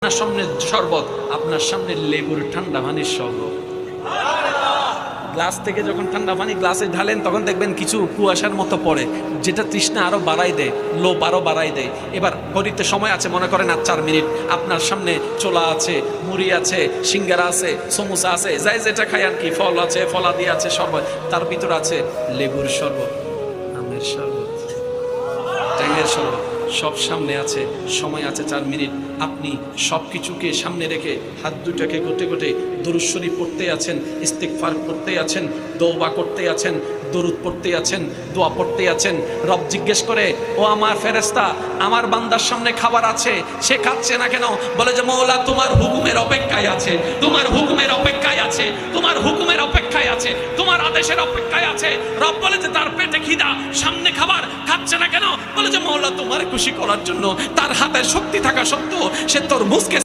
আপনার সামনে শরবত, আপনার সামনে লেবুর ঠান্ডা পানির শরবত। গ্লাস থেকে যখন ঠান্ডা পানি গ্লাসে ঢালেন তখন দেখবেন কিছু কুয়াশার মতো পড়ে, যেটা তৃষ্ণা আরো বাড়াই দেয়, লোভ আরো বাড়াই দেয়। এবার ঘড়িতে সময় আছে, মনে করেন আর 4 মিনিট। আপনার সামনে ছোলা আছে, মুড়ি আছে, সিঙ্গারা আছে, সমোসা আছে, যাই যেটা খাই আর কি, ফল আছে, ফলাদি আছে, শরবত, তার ভিতর আছে লেবুর শরবত, আমের শরবত, ট্যাঙের শরবত, সব সামনে আছে, সময় আছে 4 মিনিট। আপনি সব কিছুকে সামনে রেখে হাত দুটাকে গোটে গোটে দরুদ শরীফ পড়তে আছেন, ইস্তিগফার করতে আছেন, দোয়া করতে আছেন, দরুদ পড়তে আছেন, দোয়া পড়তে আছেন। রব জিজ্ঞেস করে, ও আমার ফেরেশতা, আমার বান্দার সামনে খাবার আছে, সে খাচ্ছে না কেন? বলে যে মওলা তোমার হুকুমের অপেক্ষায় আছে, তোমার হুকুমের অপেক্ষায় আছে, তোমার হুকুমের অপেক্ষায় আছে, তোমার আদেশের অপেক্ষায় আছে। রব বলে যে তার পেটে খিদা, সামনে খাবার, খাচ্ছে না কেন? বলে যে মওলা তোমার খুশি করার জন্য, তার হাতে শক্তি থাকা সত্ত্বেও সে তরমুজকে